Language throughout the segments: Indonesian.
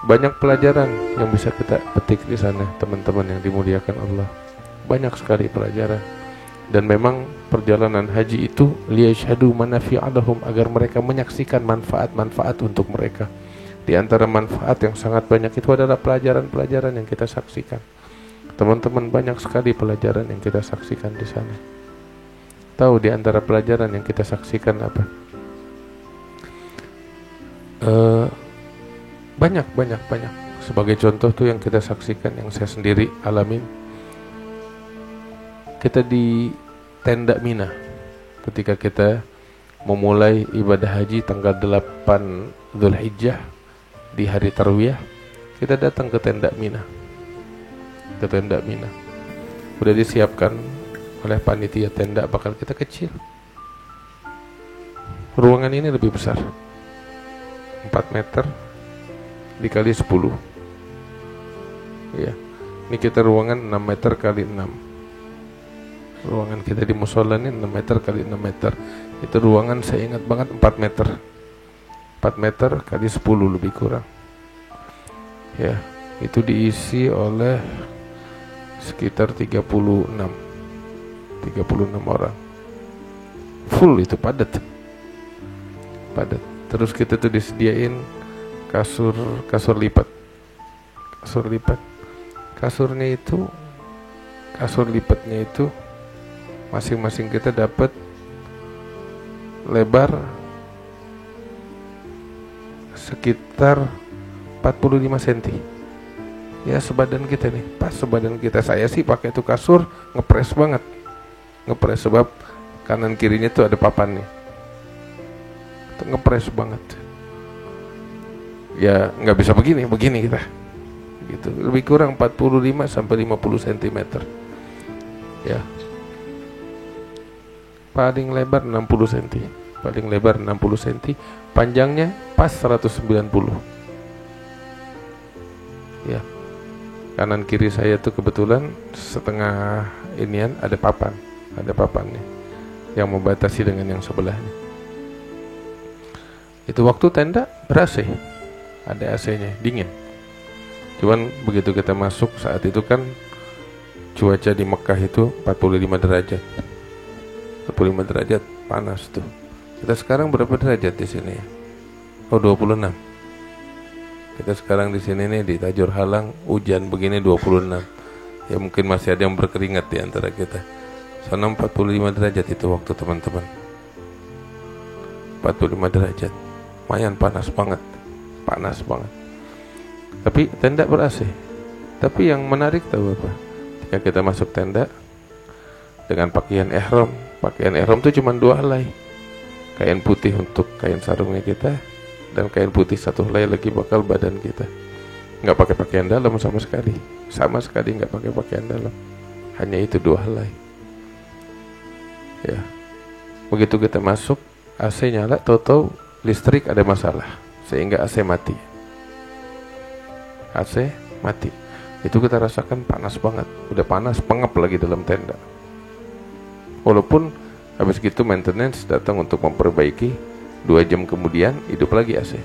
Banyak pelajaran yang bisa kita petik di sana, teman-teman yang dimuliakan Allah. Banyak sekali pelajaran. Dan memang perjalanan haji itu liyashhadu manafi'a lahum, agar mereka menyaksikan manfaat-manfaat untuk mereka. Di antara manfaat yang sangat banyak itu adalah pelajaran-pelajaran yang kita saksikan. Teman-teman, banyak sekali pelajaran yang kita saksikan di sana. Tahu di antara pelajaran yang kita saksikan apa? Banyak. Sebagai contoh tuh yang kita saksikan, yang saya sendiri alamin, kita di tenda Mina ketika kita memulai ibadah haji tanggal 8 Dzulhijjah di hari Tarwiyah. Kita datang ke tenda Mina. Udah disiapkan oleh panitia tenda, bakal kita kecil. Ruangan ini lebih besar, 4 meter dikali 10. Ya, ini kita ruangan 6 meter kali 6. Ruangan kita di musola ini 6 meter kali 6 meter. Itu ruangan saya ingat banget 4 meter. 4 meter kali 10 lebih kurang. Ya, itu diisi oleh sekitar 36 orang. Full, itu padat. Terus kita tuh disediain kasur lipat. Kasur lipatnya itu masing-masing kita dapat lebar sekitar 45 cm. Ya, sebadan kita nih, pas sebadan kita. Saya sih pakai itu kasur ngepres banget. Sebab kanan kirinya tuh ada papannya. Ngepres banget. Ya nggak bisa begini kita gitu, lebih kurang 45 sampai 50 cm. Ya, paling lebar 60 cm, panjangnya pas 190. Ya, kanan kiri saya tuh kebetulan setengah inian ada papannya yang membatasi dengan yang sebelahnya. Itu waktu tenda ber-AC, ada AC-nya, dingin. Cuman begitu kita masuk saat itu kan cuaca di Mekah itu 45 derajat. 45 derajat panas tuh. Kita sekarang berapa derajat di sini ya? Oh, 26. Kita sekarang di sini nih di Tajur Halang, hujan begini 26. Ya mungkin masih ada yang berkeringat di antara kita. Sana 45 derajat itu waktu, teman-teman. 45 derajat. Lumayan panas banget. Tapi tenda ber-AC. Tapi yang menarik tahu apa? Ketika kita masuk tenda dengan pakaian ihram. Pakaian ihram itu cuma 2 helai. Kain putih untuk kain sarungnya kita, dan kain putih 1 helai lagi bakal badan kita. Nggak pakai pakaian dalam sama sekali nggak pakai pakaian dalam. Hanya itu 2 helai. Ya. Begitu kita masuk, AC nyala, tahu-tahu listrik ada masalah sehingga AC mati. Itu kita rasakan panas banget. Udah panas, pengap lagi dalam tenda. Walaupun habis gitu maintenance datang untuk memperbaiki, 2 jam kemudian hidup lagi AC.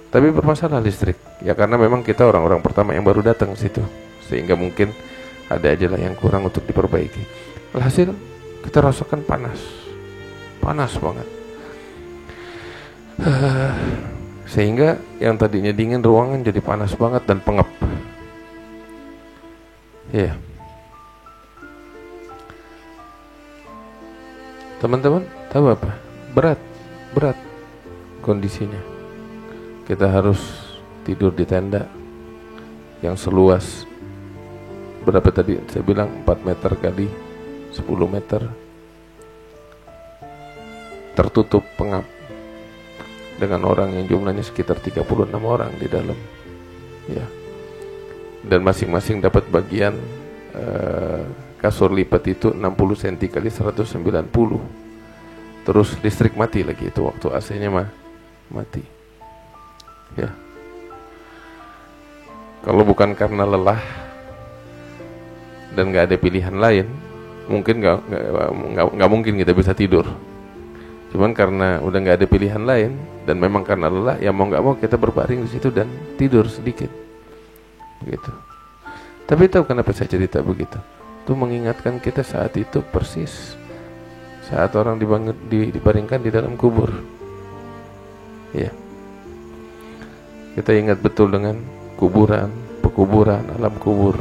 Tapi bermasalah listrik. Ya karena memang kita orang-orang pertama yang baru datang ke situ, sehingga mungkin ada aja lah yang kurang untuk diperbaiki. Alhasil kita rasakan panas banget. Sehingga yang tadinya dingin ruangan jadi panas banget dan pengap. Ya. Teman-teman tahu apa? Berat kondisinya. Kita harus tidur di tenda yang seluas berapa tadi saya bilang 4 meter kali 10 meter, tertutup pengap, dengan orang yang jumlahnya sekitar 36 orang di dalam. Ya. Dan masing-masing dapat bagian kasur lipat itu 60 cm kali 190. Terus listrik mati lagi itu waktu AC-nya mati. Ya. Kalau bukan karena lelah dan nggak ada pilihan lain, mungkin nggak mungkin kita bisa tidur. Cuman karena udah nggak ada pilihan lain, Dan memang karena lelah, ya mau nggak mau kita berbaring di situ dan tidur sedikit, begitu. Tapi tahu kenapa saya cerita begitu? Itu mengingatkan kita saat itu persis saat orang dibaringkan di dalam kubur. Ya, kita ingat betul dengan kuburan, pekuburan, alam kubur.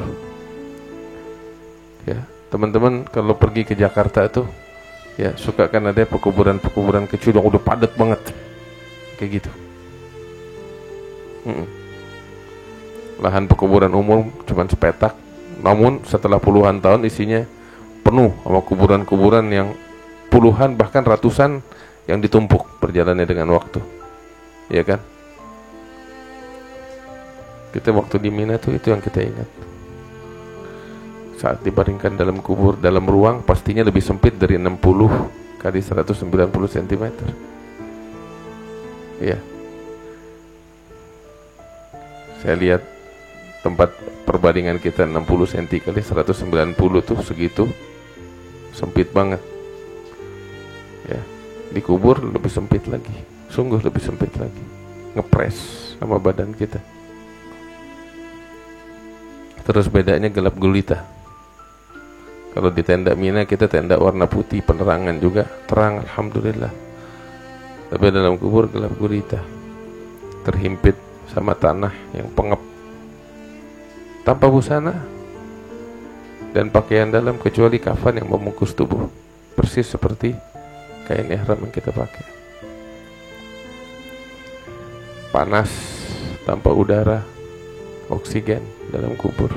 Ya, teman-teman kalau pergi ke Jakarta tuh, ya suka kan ada pekuburan-pekuburan kecil yang udah padat banget, kayak gitu. Lahan pekuburan umum cuman sepetak, namun setelah puluhan tahun isinya penuh sama kuburan-kuburan yang puluhan bahkan ratusan yang ditumpuk berjalannya dengan waktu, ya kan? Kita waktu di Mina tuh itu yang kita ingat. Saat dibaringkan dalam kubur, dalam ruang pastinya lebih sempit dari 60 kali 190 cm. Ya, saya lihat tempat perbaringan kita 60 cm kali 190 tuh segitu sempit banget. Ya, dikubur lebih sempit lagi, sungguh lebih sempit lagi, ngepres sama badan kita. Terus bedanya gelap gulita. Kalau di tenda Mina kita tenda warna putih, penerangan juga terang, alhamdulillah. Tapi dalam kubur gelap gulita, terhimpit sama tanah yang pengap, tanpa busana dan pakaian dalam kecuali kafan yang membungkus tubuh, persis seperti kain ihram yang kita pakai. Panas, tanpa udara, oksigen dalam kubur.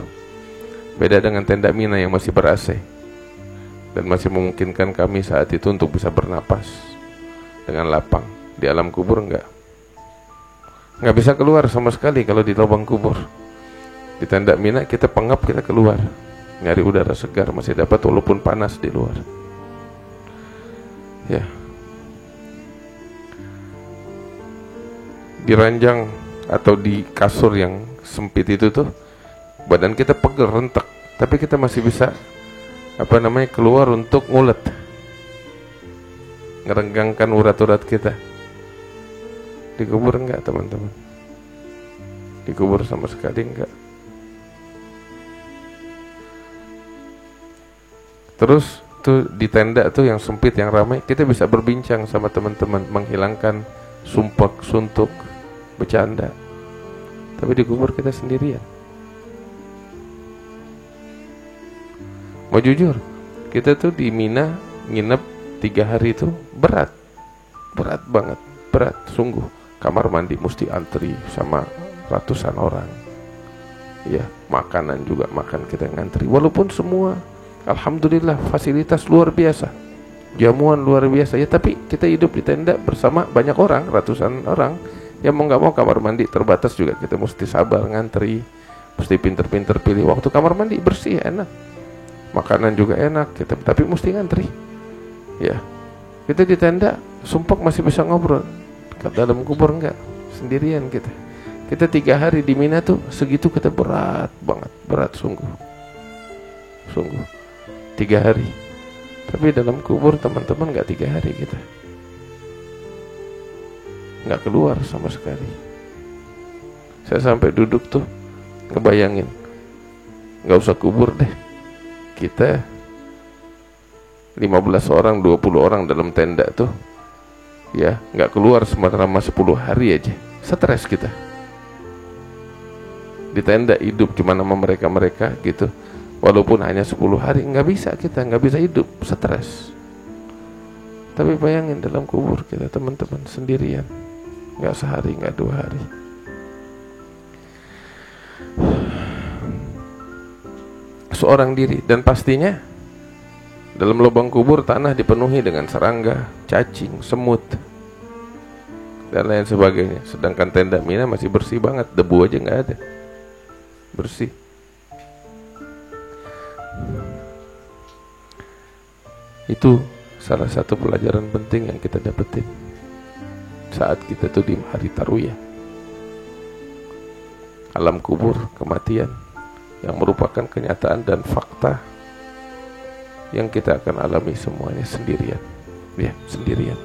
Beda dengan tenda Mina yang masih ber-AC dan masih memungkinkan kami saat itu untuk bisa bernapas dengan lapang. Di alam kubur enggak bisa keluar sama sekali. Kalau di lubang kubur, di tenda Mina kita pengap, kita keluar nyari udara segar, masih dapat walaupun panas di luar. Ya, di ranjang atau di kasur yang sempit itu tuh badan kita pegel, rentak, tapi kita masih bisa keluar untuk ngulet, ngerenggangkan urat-urat kita. Dikubur enggak, teman-teman? Dikubur sama sekali enggak. Terus tuh di tenda tuh yang sempit, yang ramai, kita bisa berbincang sama teman-teman, menghilangkan sumpek, suntuk, bercanda. Tapi dikubur kita sendirian. Mau jujur, kita tuh di Mina nginep 3 hari itu berat banget, berat sungguh. Kamar mandi mesti antri sama ratusan orang. Ya, makanan juga makan kita ngantri. Walaupun semua alhamdulillah fasilitas luar biasa, jamuan luar biasa ya, tapi kita hidup di tenda bersama banyak orang, ratusan orang. Ya mau nggak mau kamar mandi terbatas juga, kita mesti sabar ngantri, mesti pinter-pinter pilih waktu. Kamar mandi bersih, enak, makanan juga enak, kita tapi mesti ngantri. Ya, kita di tenda sumpek masih bisa ngobrol, dalam kubur enggak, sendirian kita. Kita 3 hari di Mina tuh segitu kita berat banget, berat sungguh 3 hari. Tapi dalam kubur teman-teman nggak 3 hari, kita nggak keluar sama sekali. Saya sampai duduk tuh ngebayangin, nggak usah kubur deh, kita 15 orang, 20 orang dalam tenda tuh, ya nggak keluar selama 10 hari aja, stres kita. Di tenda hidup cuma sama mereka gitu, walaupun hanya 10 hari, nggak bisa, kita nggak bisa hidup, stres. Tapi bayangin dalam kubur kita teman-teman sendirian, nggak sehari, nggak 2 hari. Seorang diri, dan pastinya dalam lubang kubur tanah dipenuhi dengan serangga, cacing, semut, dan lain sebagainya. Sedangkan tenda Mina masih bersih banget, debu aja nggak ada, bersih. Itu salah satu pelajaran penting yang kita dapetin saat kita tuh di hari Tarwiyah. Alam kubur, kematian yang merupakan kenyataan dan fakta yang kita akan alami semuanya sendirian. Ya, sendirian.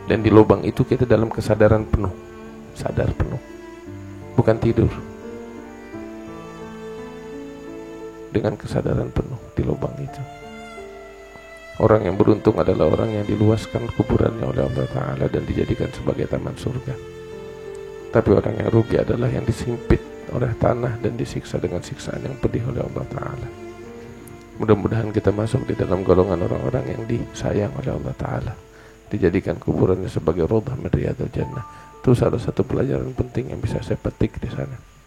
Dan di lubang itu kita dalam kesadaran penuh, sadar penuh, bukan tidur. Dengan kesadaran penuh di lubang itu. Orang yang beruntung adalah orang yang diluaskan kuburannya oleh Allah Ta'ala dan dijadikan sebagai taman surga. Tapi orang yang rugi adalah yang disimpit oleh tanah dan disiksa dengan siksaan yang pedih oleh Allah Ta'ala. Mudah-mudahan kita masuk di dalam golongan orang-orang yang disayang oleh Allah Ta'ala, dijadikan kuburannya sebagai Raudhah min Riyadil Jannah. Itu salah satu pelajaran penting yang bisa saya petik di sana.